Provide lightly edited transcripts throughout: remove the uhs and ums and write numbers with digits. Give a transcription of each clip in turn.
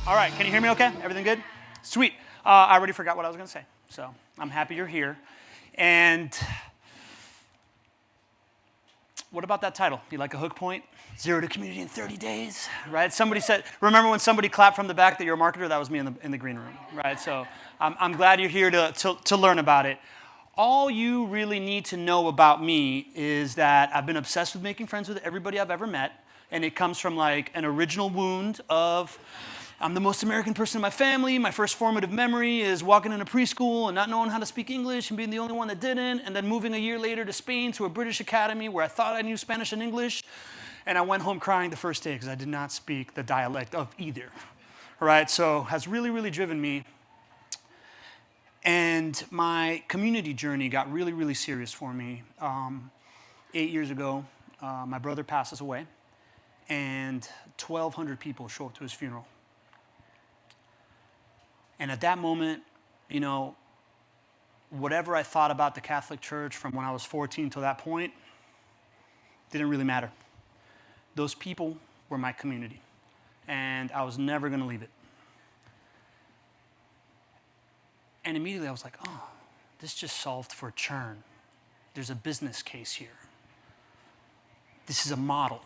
All right, can you hear me okay? Everything good? Sweet. I already forgot what I was going to say, so I'm happy you're here. And what about that title? You like a hook point? Zero to community in 30 days, right? Somebody said, remember when somebody clapped from the back that you're a marketer? That was me in the green room, right? So I'm glad you're here to learn about it. All you really need to know about me is that I've been obsessed with making friends with everybody I've ever met, and it comes from like an original wound of I'm the most American person in my family. My first formative memory is walking into preschool and not knowing how to speak English and being the only one that didn't, and then moving a year later to Spain to a British academy where I thought I knew Spanish and English, and I went home crying the first day because I did not speak the dialect of either, right? So has really, really driven me. And my community journey got really, really serious for me. 8 years ago, my brother passes away, and 1,200 people show up to his funeral. And at that moment, you know, whatever I thought about the Catholic Church from when I was 14 to that point didn't really matter. Those people were my community, and I was never going to leave it. And immediately I was like, oh, this just solved for churn. There's a business case here. This is a model.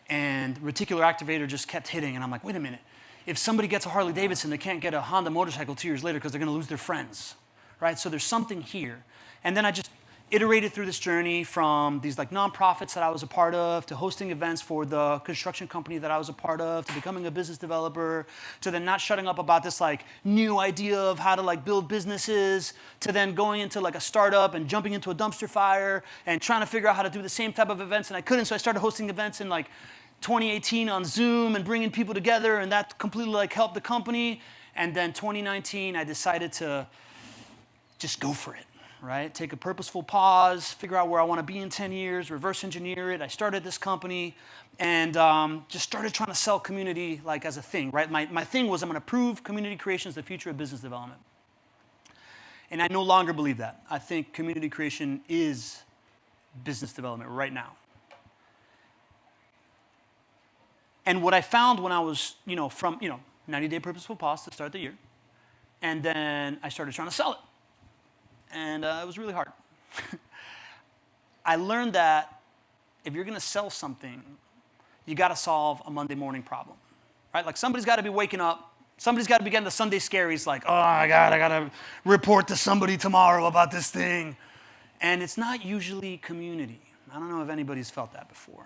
And reticular activator just kept hitting, and I'm like, wait a minute. If somebody gets a Harley Davidson, they can't get a Honda motorcycle 2 years later because they're going to lose their friends, right? So there's something here. And then I just iterated through this journey from these like nonprofits that I was a part of to hosting events for the construction company that I was a part of to becoming a business developer to then not shutting up about this like new idea of how to like build businesses to then going into like a startup and jumping into a dumpster fire and trying to figure out how to do the same type of events, and I couldn't, so I started hosting events in like 2018 on Zoom and bringing people together, and that completely like helped the company. And then 2019, I decided to just go for it, right? Take a purposeful pause, figure out where I want to be in 10 years, reverse engineer it. I started this company and just started trying to sell community like as a thing, right? My thing was I'm going to prove community creation is the future of business development. And I no longer believe that. I think community creation is business development right now. And what I found when I was, from 90-day purposeful pause to start the year, and then I started trying to sell it. And it was really hard. I learned that if you're going to sell something, you got to solve a Monday morning problem, right? Like somebody's got to be waking up. Somebody's got to be getting the Sunday scaries like, oh my God, I got to report to somebody tomorrow about this thing. And it's not usually community. I don't know if anybody's felt that before.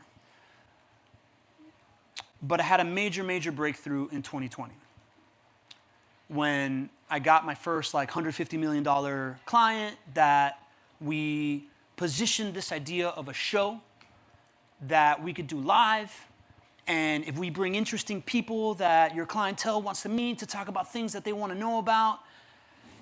But I had a major, major breakthrough in 2020 when I got my first like $150 million client that we positioned this idea of a show that we could do live. And if we bring interesting people that your clientele wants to meet to talk about things that they want to know about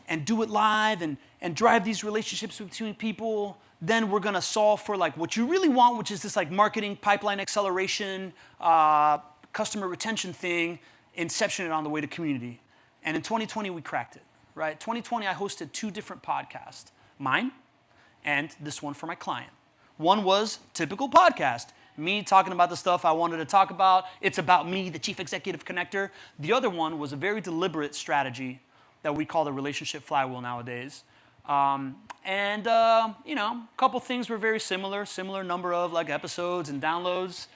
and do it live and drive these relationships between people, then we're going to solve for like what you really want, which is this like marketing pipeline acceleration, customer retention thing, inception it on the way to community. And in 2020, we cracked it, right? 2020, I hosted 2 different podcasts, mine and this one for my client. One was typical podcast, me talking about the stuff I wanted to talk about. It's about me, the chief executive connector. The other one was a very deliberate strategy that we call the Relationship Flywheel nowadays. A couple things were very similar number of like episodes and downloads.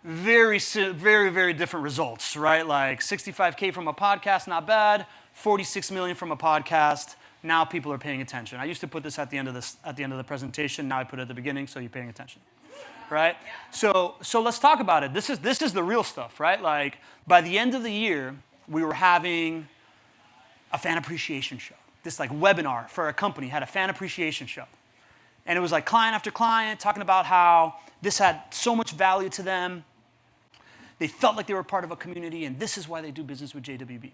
Very, very different results, right? Like 65K from a podcast, not bad. 46 million from a podcast. Now people are paying attention. I used to put this at the end of the presentation. Now I put it at the beginning, so you're paying attention, right? So let's talk about it. This is the real stuff, right? Like by the end of the year, we were having a fan appreciation show. This like webinar for a company had a fan appreciation show. And it was like client after client talking about how this had so much value to them. They felt like they were part of a community, and this is why they do business with JWB.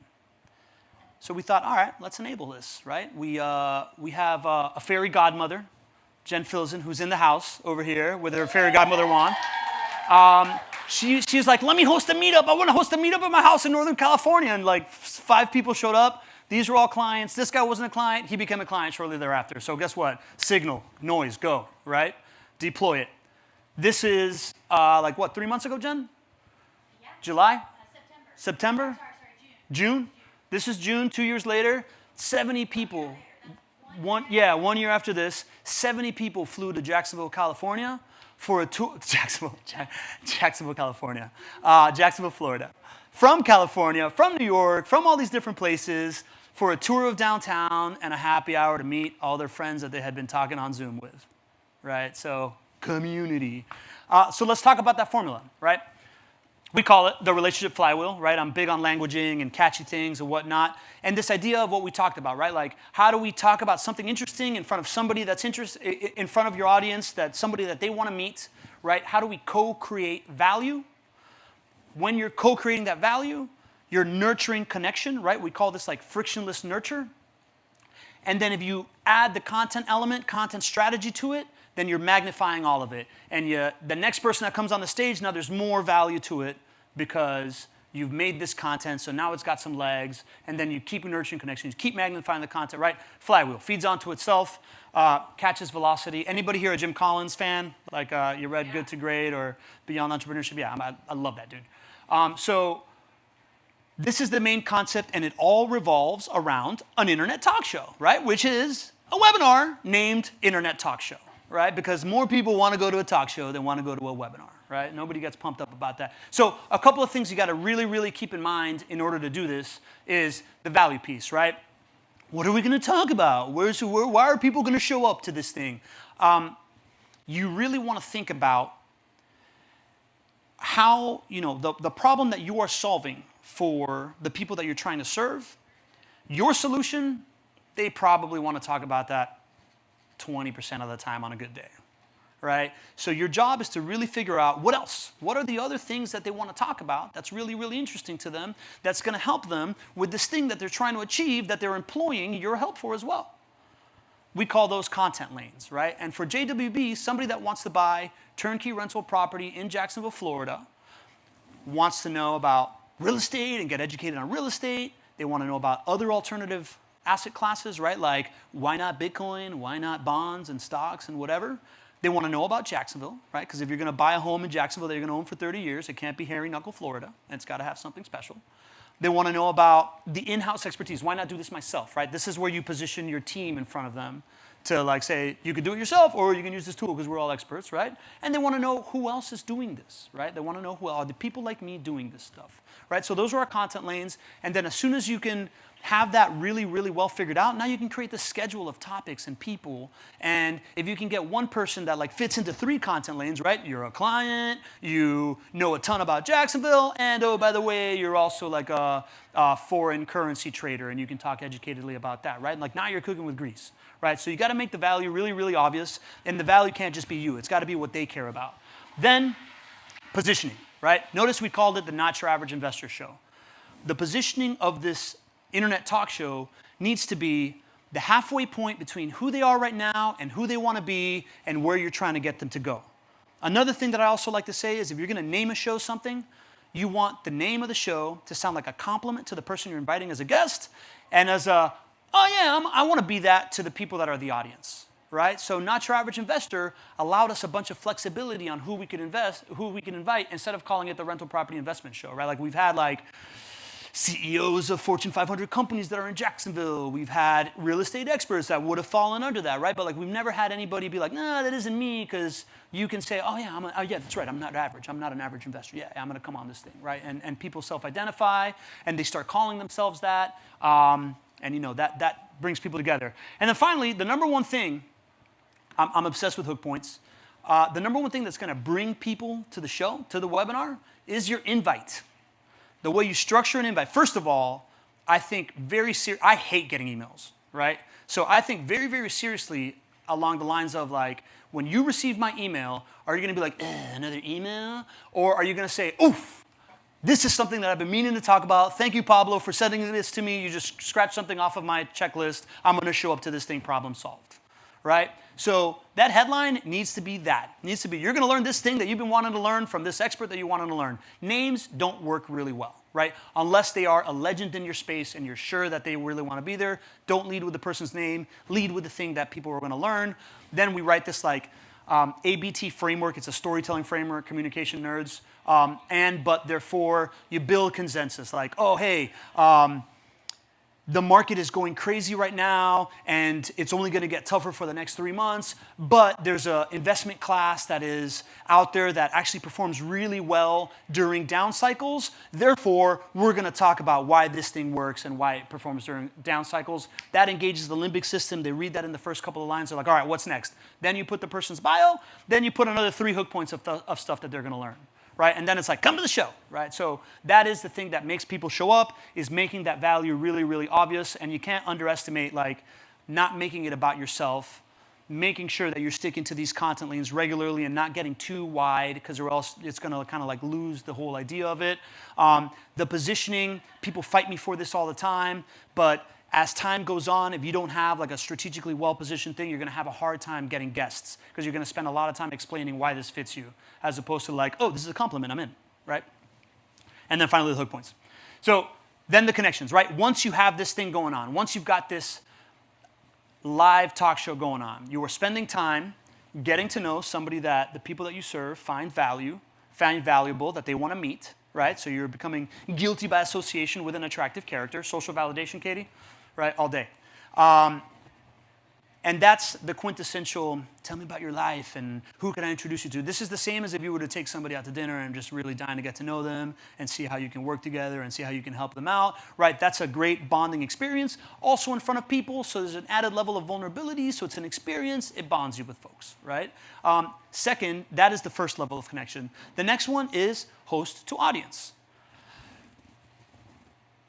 So we thought, all right, let's enable this, right? We have a fairy godmother, Jen Filzen, who's in the house over here with her fairy godmother wand. She's like, let me host a meetup. I want to host a meetup at my house in Northern California. And like 5 people showed up. These were all clients. This guy wasn't a client. He became a client shortly thereafter. So guess what? Signal, noise, go, right? Deploy it. This is 3 months ago, Jen? Yeah. July? September? Sorry. June? This is June, 2 years later. 70 people, 1 year after this, 70 people flew to Jacksonville, California for a tour. Jacksonville, California. Jacksonville, Florida. From California, from New York, from all these different places for a tour of downtown and a happy hour to meet all their friends that they had been talking on Zoom with, right? So community. So let's talk about that formula, right? We call it the relationship flywheel, right? I'm big on languaging and catchy things and whatnot. And this idea of what we talked about, right? Like, how do we talk about something interesting in front of somebody that's in front of your audience, that somebody that they want to meet, right? How do we co-create value? When you're co-creating that value, you're nurturing connection, right? We call this like frictionless nurture. And then if you add the content element, content strategy to it, then you're magnifying all of it. And the next person that comes on the stage, now there's more value to it because you've made this content, so now it's got some legs, and then you keep nurturing connections, keep magnifying the content, right? Flywheel, feeds onto itself, catches velocity. Anybody here a Jim Collins fan? Like you read Good to Great or Beyond Entrepreneurship? Yeah, I love that dude. So this is the main concept, and it all revolves around an internet talk show, right? Which is a webinar named Internet Talk Show. Right? Because more people want to go to a talk show than want to go to a webinar, right? Nobody gets pumped up about that. So a couple of things you got to really, really keep in mind in order to do this is the value piece, right? What are we going to talk about? Why are people going to show up to this thing? You really want to think about how, the problem that you are solving for the people that you're trying to serve. Your solution, they probably want to talk about that 20% of the time on a good day, right? So your job is to really figure out what else. What are the other things that they want to talk about that's really, really interesting to them, that's going to help them with this thing that they're trying to achieve, that they're employing your help for as well. We call those content lanes, right? And for JWB, somebody that wants to buy turnkey rental property in Jacksonville, Florida, wants to know about real estate and get educated on real estate. They want to know about other alternative asset classes, right? Like, why not Bitcoin? Why not bonds and stocks and whatever? They want to know about Jacksonville, right? Because if you're going to buy a home in Jacksonville that you're going to own for 30 years, it can't be hairy knuckle Florida, and it's got to have something special. They want to know about the in-house expertise. Why not do this myself, right? This is where you position your team in front of them to like say, you can do it yourself or you can use this tool because we're all experts, right? And they want to know who else is doing this, right? They want to know who are the people like me doing this stuff, right? So those are our content lanes. And then as soon as you can have that really, really well figured out, now you can create the schedule of topics and people. And if you can get one person that like fits into 3 content lanes, right? You're a client, you know a ton about Jacksonville, and oh, by the way, you're also like a foreign currency trader, and you can talk educatedly about that, right? Like now you're cooking with grease, right? So you got to make the value really, really obvious, and the value can't just be you. It's got to be what they care about. Then positioning, right? Notice we called it the Not Your Average Investor Show. The positioning of this internet talk show needs to be the halfway point between who they are right now and who they want to be and where you're trying to get them to go. Another thing that I also like to say is if you're going to name a show something, you want the name of the show to sound like a compliment to the person you're inviting as a guest and as a, oh yeah, I want to be that to the people that are the audience, right? So Not Your Average Investor allowed us a bunch of flexibility on who we could invite instead of calling it the rental property investment show, right? Like we've had like CEOs of Fortune 500 companies that are in Jacksonville. We've had real estate experts that would have fallen under that, right? But like we've never had anybody be like, nah, that isn't me, because you can say, oh yeah, that's right, I'm not average. I'm not an average investor. Yeah, I'm going to come on this thing, right? And people self-identify, and they start calling themselves that, and that brings people together. And then finally, the number one thing, I'm obsessed with hook points. The number one thing that's going to bring people to the show, to the webinar, is your invite. The way you structure an invite. First of all, I think I hate getting emails, right? So I think very, very seriously along the lines of like, when you receive my email, are you going to be like, another email? Or are you going to say, oof, this is something that I've been meaning to talk about. Thank you, Pablo, for sending this to me. You just scratched something off of my checklist. I'm going to show up to this thing, problem solved, right? So that headline needs to be that. It needs to be, you're going to learn this thing that you've been wanting to learn from this expert that you wanted to learn. Names don't work really well, right? Unless they are a legend in your space and you're sure that they really want to be there. Don't lead with the person's name. Lead with the thing that people are going to learn. Then we write this like, ABT framework. It's a storytelling framework, communication nerds. But therefore, you build consensus like, oh, hey, the market is going crazy right now, and it's only going to get tougher for the next 3 months, but there's an investment class that is out there that actually performs really well during down cycles. Therefore, we're going to talk about why this thing works and why it performs during down cycles. That engages the limbic system. They read that in the first couple of lines. They're like, all right, what's next? Then you put the person's bio. Then you put another 3 hook points of stuff that they're going to learn. Right? And then it's like, come to the show, right? So that is the thing that makes people show up, is making that value really, really obvious. And you can't underestimate like not making it about yourself, making sure that you're sticking to these content lanes regularly and not getting too wide, because or else it's going to kind of like lose the whole idea of it. The positioning, people fight me for this all the time, but as time goes on, if you don't have like a strategically well-positioned thing, you're going to have a hard time getting guests, because you're going to spend a lot of time explaining why this fits you, as opposed to like, oh, this is a compliment, I'm in, right? And then finally the hook points. So then the connections, right? Once you have this thing going on, once you've got this live talk show going on, you are spending time getting to know somebody that the people that you serve find valuable, that they want to meet, right? So you're becoming guilty by association with an attractive character, social validation, Katie, right? All day. And that's the quintessential, tell me about your life and who can I introduce you to. This is the same as if you were to take somebody out to dinner and just really dying to get to know them and see how you can work together and see how you can help them out, right? That's a great bonding experience. Also in front of people, so there's an added level of vulnerability, so it's an experience, it bonds you with folks, right? Second, that is the first level of connection. The next one is host to audience.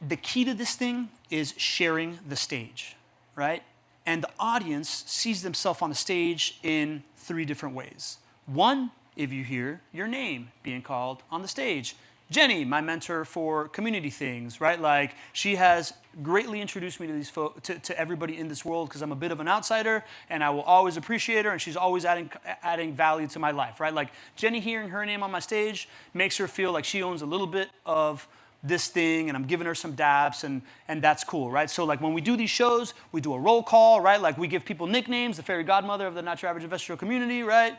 The key to this thing is sharing the stage, right? And the audience sees themselves on the stage in 3 different ways. One, if you hear your name being called on the stage. Jenny, my mentor for community things, right? Like, she has greatly introduced me to these to everybody in this world, because I'm a bit of an outsider, and I will always appreciate her, and she's always adding value to my life, right? Like, Jenny hearing her name on my stage makes her feel like she owns a little bit of this thing, and I'm giving her some daps, and that's cool, right? So like when we do these shows, we do a roll call, right? Like we give people nicknames, the fairy godmother of the Not Your Average Investor community, right?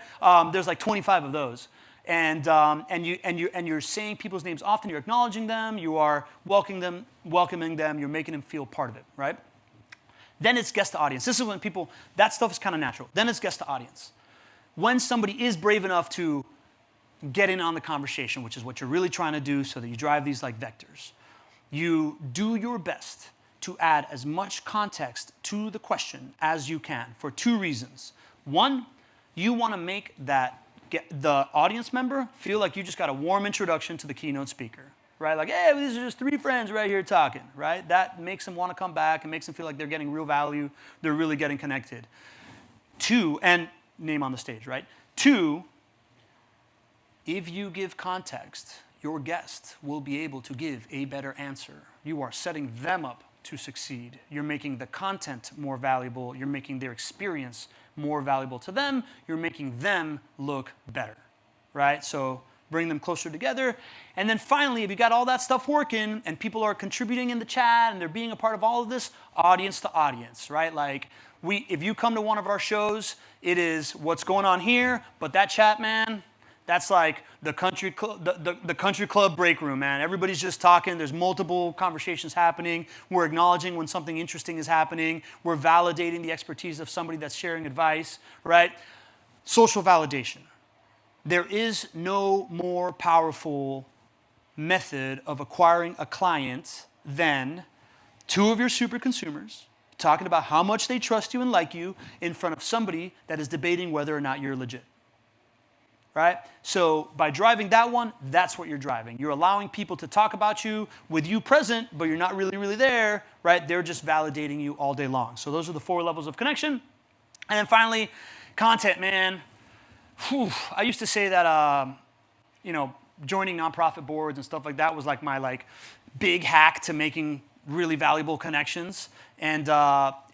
There's like 25 of those. And you're saying people's names often, you're acknowledging them, you are welcoming them, you're making them feel part of it, right? Then it's guest to audience. This is when people, that stuff is kind of natural. Then it's guest to audience. When somebody is brave enough to get in on the conversation, which is what you're really trying to do, so that you drive these like vectors. You do your best to add as much context to the question as you can for 2 reasons. One, you want to make the audience member feel like you just got a warm introduction to the keynote speaker, right? Like, hey, these are just 3 friends right here talking, right? That makes them want to come back and makes them feel like they're getting real value, they're really getting connected. 2, and name on the stage, right? 2, if you give context, your guest will be able to give a better answer. You are setting them up to succeed. You're making the content more valuable. You're making their experience more valuable to them. You're making them look better, right? So bring them closer together. And then finally, if you got all that stuff working and people are contributing in the chat and they're being a part of all of this, audience to audience, right? Like, if you come to one of our shows, it is what's going on here, but that chat, man, that's like the country club break room, man. Everybody's just talking. There's multiple conversations happening. We're acknowledging when something interesting is happening. We're validating the expertise of somebody that's sharing advice, right? Social validation. There is no more powerful method of acquiring a client than 2 of your super consumers talking about how much they trust you and like you in front of somebody that is debating whether or not you're legit. Right? So by driving that one, that's what you're driving. You're allowing people to talk about you with you present, but you're not really, really there, right? They're just validating you all day long. So those are the 4 levels of connection. And then finally, content, man. Whew. I used to say that, joining nonprofit boards and stuff like that was like my big hack to making really valuable connections. And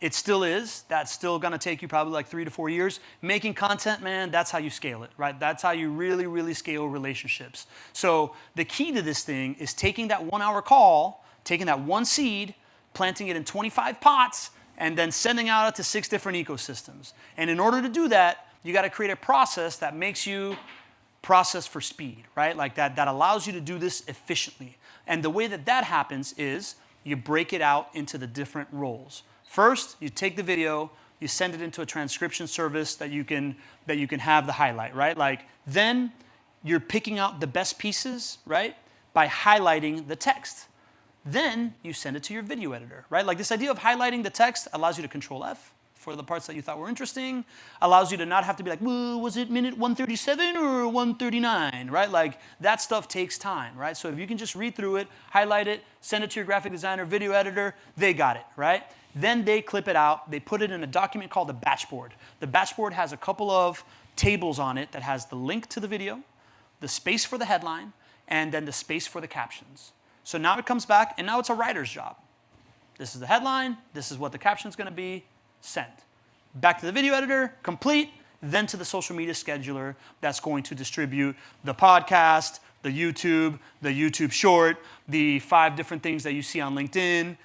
it still is. That's still going to take you probably like 3 to 4 years. Making content, man, that's how you scale it, right? That's how you really, really scale relationships. So the key to this thing is taking that 1-hour call, taking that 1 seed, planting it in 25 pots, and then sending out to 6 different ecosystems. And in order to do that, You got to create a process that makes you process for speed, right? Like that allows you to do this efficiently. And the way that happens is you break it out into the different roles. First, you take the video, you send it into a transcription service that you can have the highlight, right? Like then you're picking out the best pieces, right? By highlighting the text. Then you send it to your video editor, right? Like this idea of highlighting the text allows you to control F for the parts that you thought were interesting, allows you to not have to be like, well, was it minute 137 or 139, right? Like that stuff takes time, right? So if you can just read through it, highlight it, send it to your graphic designer, video editor, they got it, right? Then they clip it out, they put it in a document called the batch board. The batch board has a couple of tables on it that has the link to the video, the space for the headline, and then the space for the captions. So now it comes back, and now it's a writer's job. This is the headline, this is what the caption's gonna be, send. Back to the video editor, complete, then to the social media scheduler that's going to distribute the podcast, the YouTube short, the 5 different things that you see on LinkedIn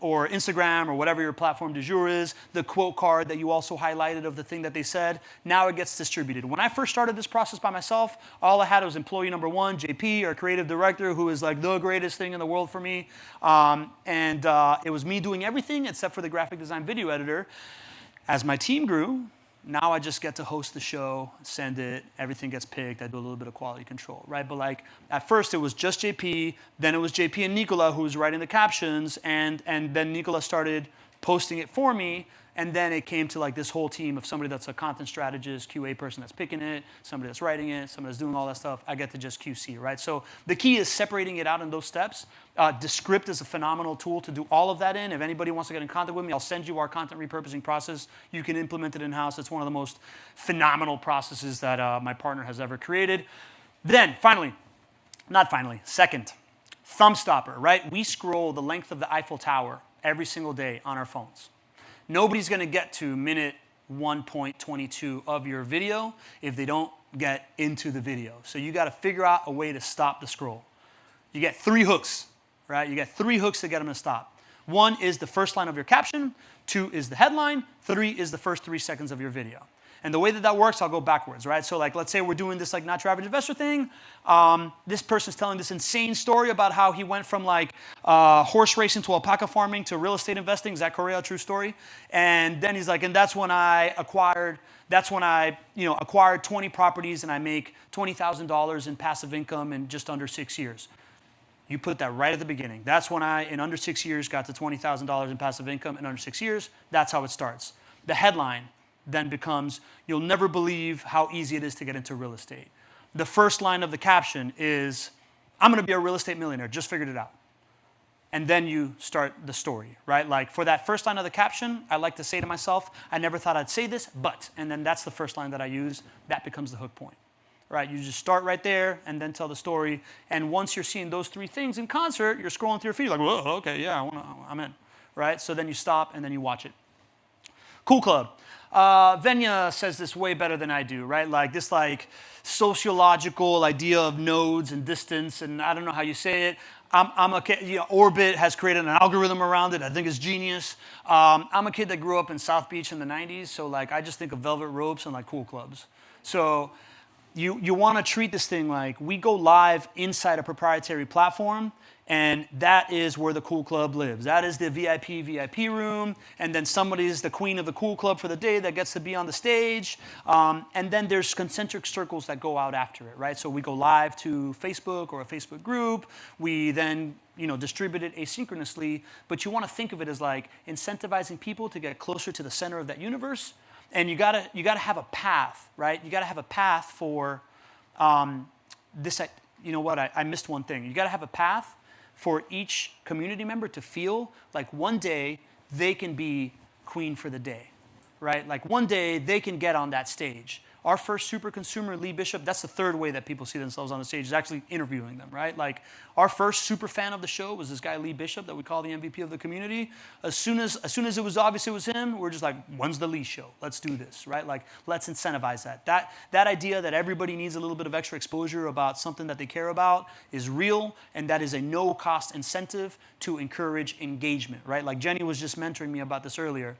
or Instagram or whatever your platform du jour is, the quote card that you also highlighted of the thing that they said. Now it gets distributed. When I first started this process by myself, all I had was employee number 1, JP, our creative director, who is like the greatest thing in the world for me. It was me doing everything except for the graphic design video editor. As my team grew, now I just get to host the show, send it, everything gets picked, I do a little bit of quality control, right? But like, at first it was just JP, then it was JP and Nicola who was writing the captions, and then Nicola started posting it for me, and then it came to like this whole team of somebody that's a content strategist, QA person that's picking it, somebody that's writing it, somebody that's doing all that stuff. I get to just QC, right? So the key is separating it out in those steps. Descript is a phenomenal tool to do all of that in. If anybody wants to get in contact with me, I'll send you our content repurposing process. You can implement it in-house. It's one of the most phenomenal processes that my partner has ever created. Then, second, thumb stopper, right? We scroll the length of the Eiffel Tower every single day on our phones. Nobody's going to get to minute 1.22 of your video if they don't get into the video. So you got to figure out a way to stop the scroll. You get 3 hooks, right? You get 3 hooks to get them to stop. 1 is the first line of your caption, 2 is the headline, 3 is the first 3 seconds of your video. And the way that works, I'll go backwards, right? So like, let's say we're doing this like not your average investor thing. This person's telling this insane story about how he went from like horse racing to alpaca farming to real estate investing. Zach Correa, true story. And then he's like, and that's when I acquired 20 properties and I make $20,000 in passive income in just under 6 years. You put that right at the beginning. That's when I, in under 6 years, got to $20,000 in passive income in under 6 years. That's how it starts. The headline then becomes, you'll never believe how easy it is to get into real estate. The first line of the caption is, I'm going to be a real estate millionaire, just figured it out. And then you start the story, right? Like for that first line of the caption, I like to say to myself, I never thought I'd say this, but, and then that's the first line that I use. That becomes the hook point, right? You just start right there and then tell the story. And once you're seeing those 3 things in concert, you're scrolling through your feed like, whoa, okay, yeah, I'm in, right? So then you stop and then you watch it. Cool Club. Venya says this way better than I do, right? Like this like sociological idea of nodes and distance, and I don't know how you say it. Orbit has created an algorithm around it. I think it's genius. I'm a kid that grew up in South Beach in the 90s, so like I just think of velvet ropes and like cool clubs. So you want to treat this thing like we go live inside a proprietary platform, and that is where the cool club lives. That is the VIP room, and then somebody's the queen of the cool club for the day that gets to be on the stage, and then there's concentric circles that go out after it, right? So we go live to Facebook or a Facebook group. We then distribute it asynchronously, but you want to think of it as like incentivizing people to get closer to the center of that universe. And you gotta have a path, right? You gotta have a path for this. You know what? I missed one thing. You gotta have a path for each community member to feel like one day they can be queen for the day, right? Like one day they can get on that stage. Our first super consumer, Lee Bishop, that's the 3rd way that people see themselves on the stage, is actually interviewing them, right? Like our first super fan of the show was this guy, Lee Bishop, that we call the MVP of the community. As soon as it was obvious it was him, we're just like, when's the Lee show? Let's do this, right? Like, let's incentivize that. That idea that everybody needs a little bit of extra exposure about something that they care about is real, and that is a no-cost incentive to encourage engagement, right? Like Jenny was just mentoring me about this earlier.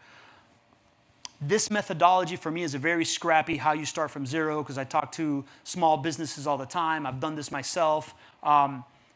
This methodology for me is a very scrappy how you start from zero, because I talk to small businesses all the time. I've done this myself.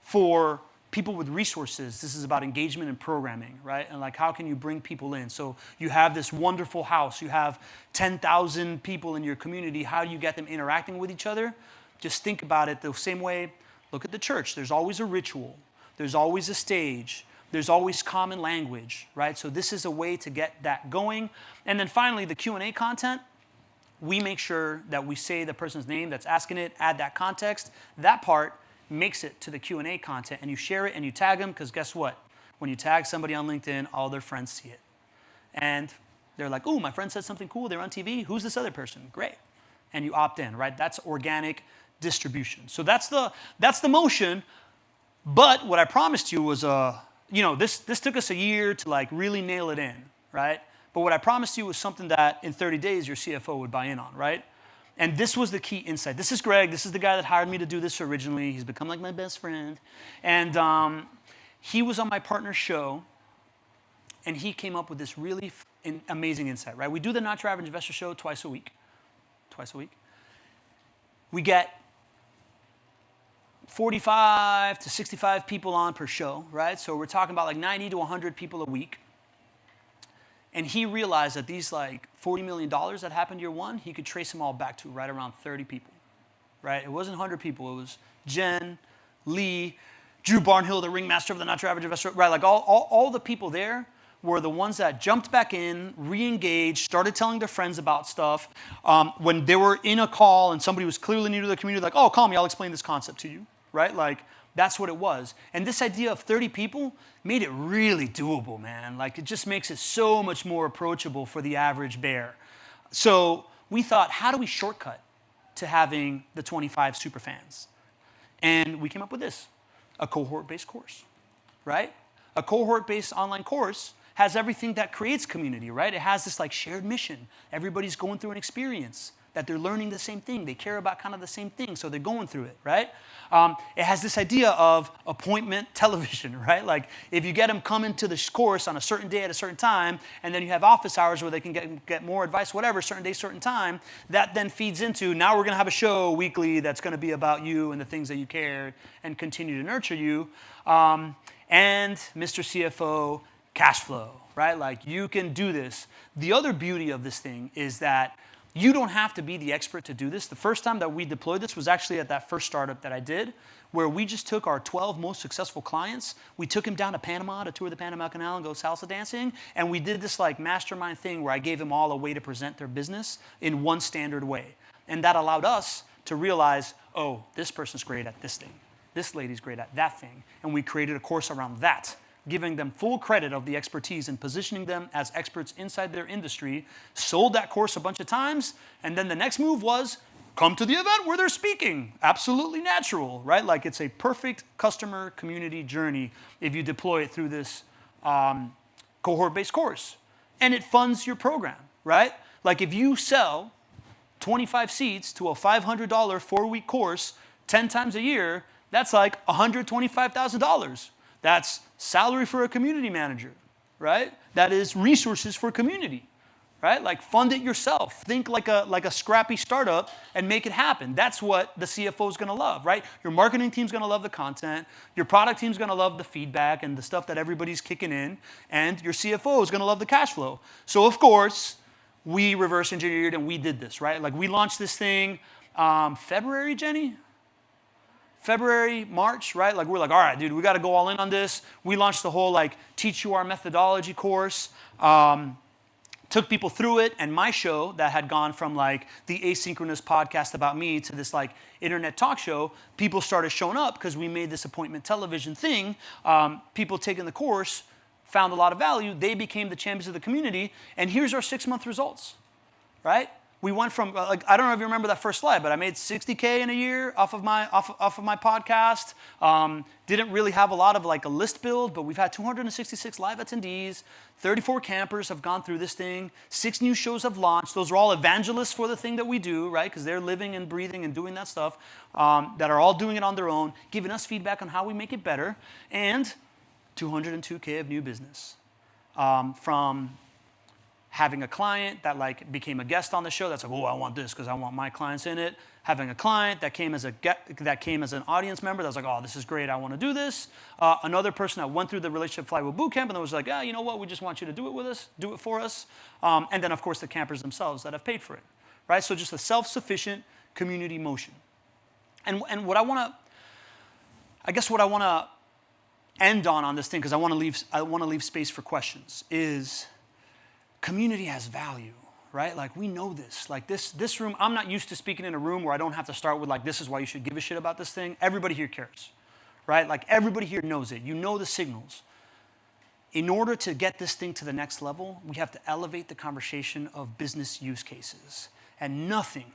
For people with resources, this is about engagement and programming, right? And like, how can you bring people in? So you have this wonderful house. You have 10,000 people in your community. How do you get them interacting with each other? Just think about it the same way. Look at the church. There's always a ritual. There's always a stage. There's always common language, right? So this is a way to get that going. And then finally, the Q&A content, we make sure that we say the person's name that's asking it, add that context. That part makes it to the Q&A content, and you share it and you tag them, because guess what? When you tag somebody on LinkedIn, all their friends see it. And they're like, ooh, my friend said something cool, they're on TV, who's this other person? Great. And you opt in, right? That's organic distribution. So that's the motion. But what I promised you was, this took us a year to like really nail it in, right? But what I promised you was something that in 30 days your CFO would buy in on, right? And this was the key insight. This is Greg. This is the guy that hired me to do this originally. He's become like my best friend. And he was on my partner's show, and he came up with this really amazing insight, right? We do the Not Your Average Investor show twice a week. We get 45 to 65 people on per show, right? So we're talking about like 90 to 100 people a week. And he realized that these like $40 million that happened year one, he could trace them all back to right around 30 people, right? It wasn't 100 people. It was Jen, Lee, Drew Barnhill, the ringmaster of the Not Your Average Investor, right? Like all the people there were the ones that jumped back in, re-engaged, started telling their friends about stuff. When they were in a call and somebody was clearly new to the community, like, oh, call me, I'll explain this concept to you, right? Like, that's what it was. And this idea of 30 people made it really doable, man. Like, it just makes it so much more approachable for the average bear. So we thought, how do we shortcut to having the 25 super fans? And we came up with this, a cohort-based course, right? A cohort-based online course has everything that creates community, right? It has this like shared mission. Everybody's going through an experience, that they're learning the same thing. They care about kind of the same thing, so they're going through it, right? It has this idea of appointment television, right? Like, if you get them coming to this course on a certain day at a certain time, and then you have office hours where they can get more advice, whatever, certain day, certain time, that then feeds into, now we're going to have a show weekly that's going to be about you and the things that you care and continue to nurture you. And Mr. CFO, cash flow, right? Like, you can do this. The other beauty of this thing is that you don't have to be the expert to do this. The first time that we deployed this was actually at that first startup that I did, where we just took our 12 most successful clients. We took them down to Panama to tour the Panama Canal and go salsa dancing. And we did this like mastermind thing where I gave them all a way to present their business in one standard way. And that allowed us to realize, oh, this person's great at this thing. This lady's great at that thing. And we created a course around that, giving them full credit of the expertise and positioning them as experts inside their industry, sold that course a bunch of times, and then the next move was come to the event where they're speaking. Absolutely natural, right? Like, it's a perfect customer community journey if you deploy it through this cohort-based course. And it funds your program, right? Like, if you sell 25 seats to a $500 4-week course 10 times a year, that's like $125,000. That's salary for a community manager, right? That is resources for community, right? Like, fund it yourself. Think like a scrappy startup and make it happen. That's what the CFO is going to love, right? Your marketing team's going to love the content. Your product team's going to love the feedback and the stuff that everybody's kicking in. And your CFO is going to love the cash flow. So, of course, we reverse engineered and we did this, right? Like, we launched this thing February, Jenny? February, March, right? Like, we're like, all right, dude, we got to go all in on this. We launched the whole like teach you our methodology course, took people through it, and my show that had gone from like the asynchronous podcast about me to this like internet talk show, people started showing up because we made this appointment television thing. People taking the course found a lot of value. They became the champions of the community, and here's our 6-month results, right? We went from, like, I don't know if you remember that first slide, but I made $60K in a year off of my podcast. Didn't really have a lot of like a list build, but we've had 266 live attendees. 34 campers have gone through this thing. 6 new shows have launched. Those are all evangelists for the thing that we do, right? Because they're living and breathing and doing that stuff, that are all doing it on their own, giving us feedback on how we make it better. And 202K of new business from having a client that like became a guest on the show. That's like, oh, I want this because I want my clients in it. Having a client that came as an audience member that was like, oh, this is great, I want to do this. Another person that went through the Relationship Flywheel Bootcamp and then was like, yeah, you know what, we just want you to do it with us, do it for us. And then, of course, the campers themselves that have paid for it, right? So just a self-sufficient community motion. And what I want to end on this thing, because I want to leave space for questions, is community has value. Right? Like, we know this. Like, this room, I'm not used to speaking in a room where I don't have to start with, like, this is why you should give a shit about this thing. Everybody here cares, right? Like, everybody here knows it. You know the signals. In order to get this thing to the next level, we have to elevate the conversation of business use cases. And nothing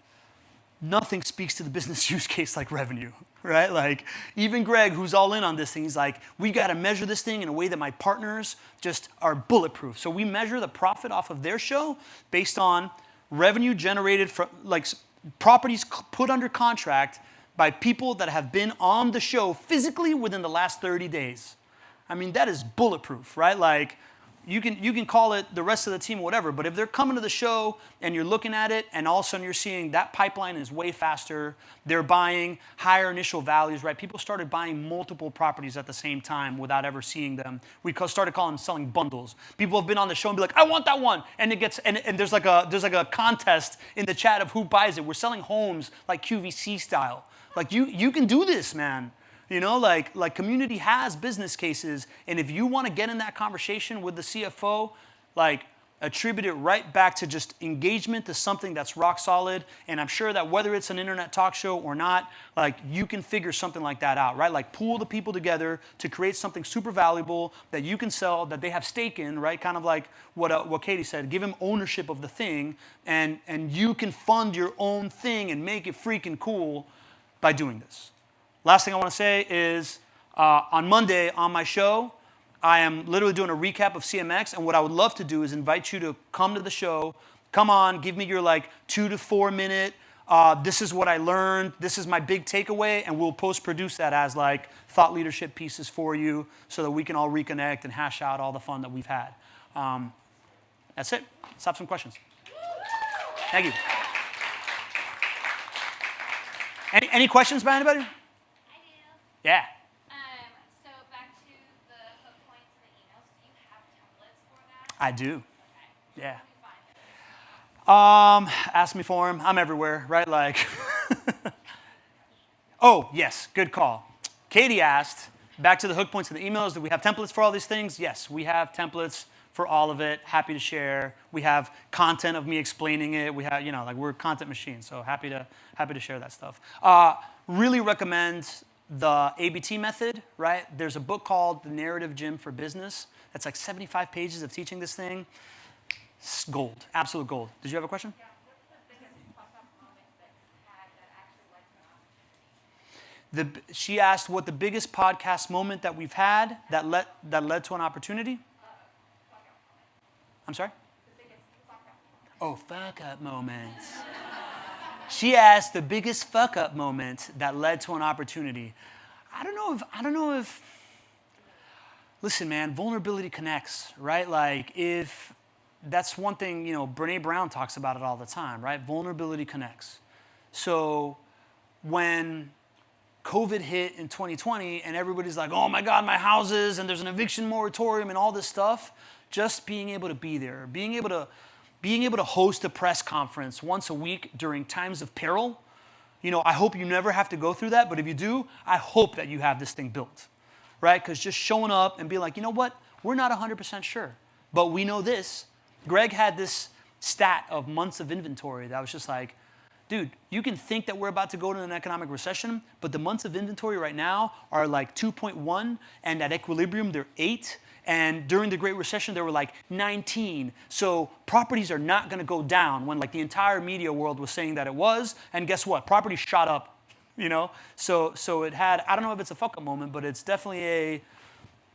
speaks to the business use case like revenue, right? Like, even Greg, who's all in on this thing, he's like, we got to measure this thing in a way that my partners just are bulletproof. So we measure the profit off of their show based on revenue generated from, like, properties put under contract by people that have been on the show physically within the last 30 days. I mean, that is bulletproof, right? Like, you can call it the rest of the team or whatever, but if they're coming to the show and you're looking at it and all of a sudden you're seeing that pipeline is way faster, they're buying higher initial values, right? People started buying multiple properties at the same time without ever seeing them. We started calling them selling bundles. People have been on the show and be like, I want that one. And it gets and there's like a contest in the chat of who buys it. We're selling homes like QVC style. Like, you can do this, man. You know, like community has business cases, and if you want to get in that conversation with the CFO, like, attribute it right back to just engagement to something that's rock solid. And I'm sure that whether it's an internet talk show or not, like, you can figure something like that out, right? Like, pool the people together to create something super valuable that you can sell, that they have stake in, right? Kind of like what Katie said, give them ownership of the thing, and you can fund your own thing and make it freaking cool by doing this. Last thing I want to say is on Monday on my show, I am literally doing a recap of CMX, and what I would love to do is invite you to come to the show. Come on, give me your like 2 to 4 minute, this is what I learned, this is my big takeaway, and we'll post-produce that as like thought leadership pieces for you so that we can all reconnect and hash out all the fun that we've had. That's it. Let's have some questions. Thank you. Any questions by anybody? Yeah. So back to the hook points in the emails. Do you have templates for that? I do. Okay. Yeah. Where can we find those? Ask me for them. I'm everywhere, right? Like, oh, yes, good call. Katie asked, back to the hook points in the emails, do we have templates for all these things? Yes, we have templates for all of it. Happy to share. We have content of me explaining it. We have, like, we're content machines, so happy to share that stuff. Really recommend the ABT method, right? There's a book called The Narrative Gym for Business. That's like 75 pages of teaching this thing. It's gold, absolute gold. Did you have a question? Yeah. What's the biggest fuck-up moment that you had that actually led to an opportunity? She asked what the biggest podcast moment that we've had that led to an opportunity. I'm sorry? The biggest fuck-up moment. Oh, fuck-up moments. She asked the biggest fuck-up moment that led to an opportunity. I don't know if. Listen, man, vulnerability connects, right? Like, if that's one thing, Brene Brown talks about it all the time, right? Vulnerability connects. So when COVID hit in 2020 and everybody's like, oh my God, my houses, and there's an eviction moratorium and all this stuff, just being able to be there, being able to host a press conference once a week during times of peril, I hope you never have to go through that, but if you do, I hope that you have this thing built, right? Because just showing up and being like, you know what, we're not 100% sure, but we know this. Greg had this stat of months of inventory that was just like, dude, you can think that we're about to go to an economic recession, but the months of inventory right now are like 2.1, and at equilibrium, they're 8. And during the Great Recession, there were like 19. So properties are not going to go down when like the entire media world was saying that it was. And guess what? Properties shot up, So it had, I don't know if it's a fuck-up moment, but it's definitely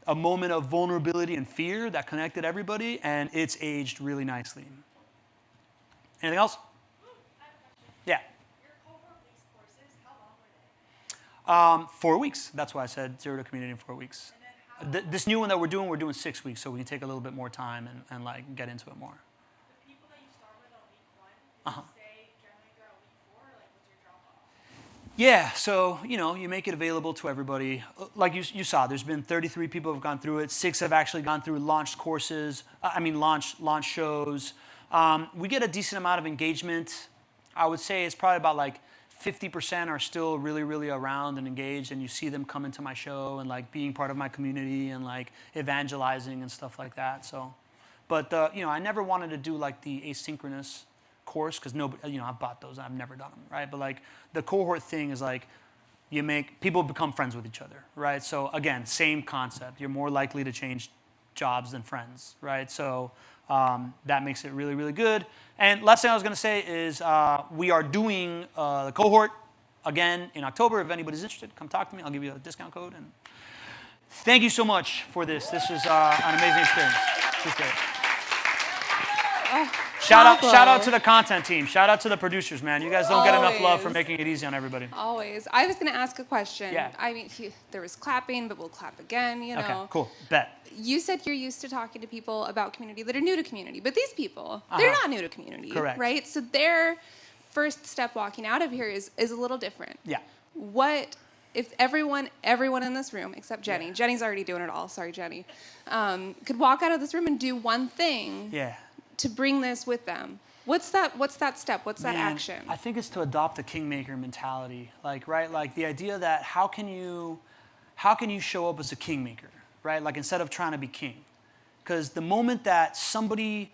a moment of vulnerability and fear that connected everybody, and it's aged really nicely. Anything else? I have a question. Yeah. Your cohort lease courses, how long were they? 4 weeks. That's why I said 0 to community in 4 weeks. And then This new one that we're doing 6 weeks, so we can take a little bit more time and like get into it more. the Yeah, so, you make it available to everybody. Like you saw, there's been 33 people who have gone through it. 6 have actually gone through launched courses, launch shows. We get a decent amount of engagement. I would say it's probably about like 50% are still really, really around and engaged, and you see them come into my show and like being part of my community and like evangelizing and stuff like that. So, but I never wanted to do like the asynchronous course because nobody, I've bought those, I've never done them, right? But like the cohort thing is like people become friends with each other, right? So again, same concept. You're more likely to change jobs than friends, right? So that makes it really, really good. And last thing I was going to say is we are doing the cohort again in October. If anybody's interested, come talk to me. I'll give you a discount code. And thank you so much for this. This was an amazing experience. Appreciate it. Shout out to the content team. Shout out to the producers, man. You guys don't get enough love for making it easy on everybody. Always. I was going to ask a question. Yeah. I mean, there was clapping, but we'll clap again, Okay, cool. Bet. You said you're used to talking to people about community that are new to community, but these people, they're not new to community. Correct. Right? So their first step walking out of here is a little different. Yeah. What if everyone in this room, except Jenny, Jenny's already doing it all, sorry, Jenny, could walk out of this room and do one thing to bring this with them? What's that step? What's that action? I think it's to adopt a kingmaker mentality. Like the idea that how can you show up as a kingmaker, right? Like instead of trying to be king. Because the moment that somebody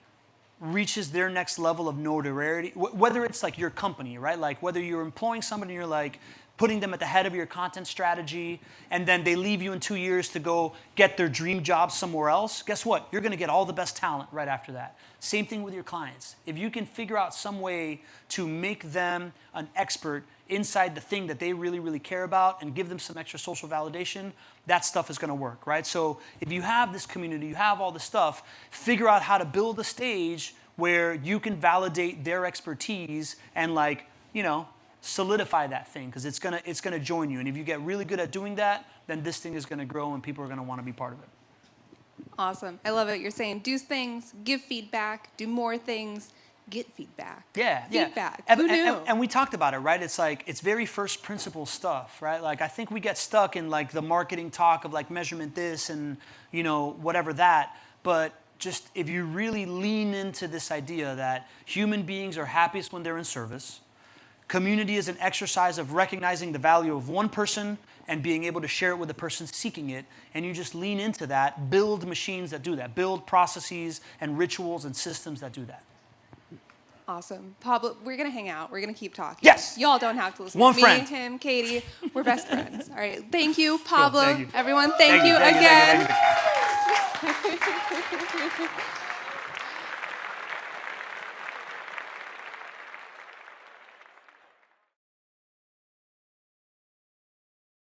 reaches their next level of notoriety, whether it's like your company, right? Like whether you're employing somebody and you're like putting them at the head of your content strategy, and then they leave you in 2 years to go get their dream job somewhere else, guess what? You're going to get all the best talent right after that. Same thing with your clients. If you can figure out some way to make them an expert inside the thing that they really, really care about and give them some extra social validation, that stuff is going to work, right? So if you have this community, you have all this stuff, figure out how to build a stage where you can validate their expertise and solidify that thing, because it's gonna join you. And if you get really good at doing that, then this thing is gonna grow and people are gonna want to be part of it. Awesome. I love it. You're saying do things, give feedback, do more things, get feedback. Feedback. Who knew? And we talked about it, right? It's like, it's very first principle stuff, right? Like I think we get stuck in like the marketing talk of like measurement this and whatever that, but just if you really lean into this idea that human beings are happiest when they're in service, community is an exercise of recognizing the value of one person and being able to share it with the person seeking it, and you just lean into that, build machines that do that, build processes and rituals and systems that do that. Awesome. Pablo, we're going to hang out. We're going to keep talking. Yes. Y'all don't have to listen One to friend. me, him, Katie. We're best friends. All right. Thank you, Pablo. Cool. Thank you. Everyone, thank you again. Thank you.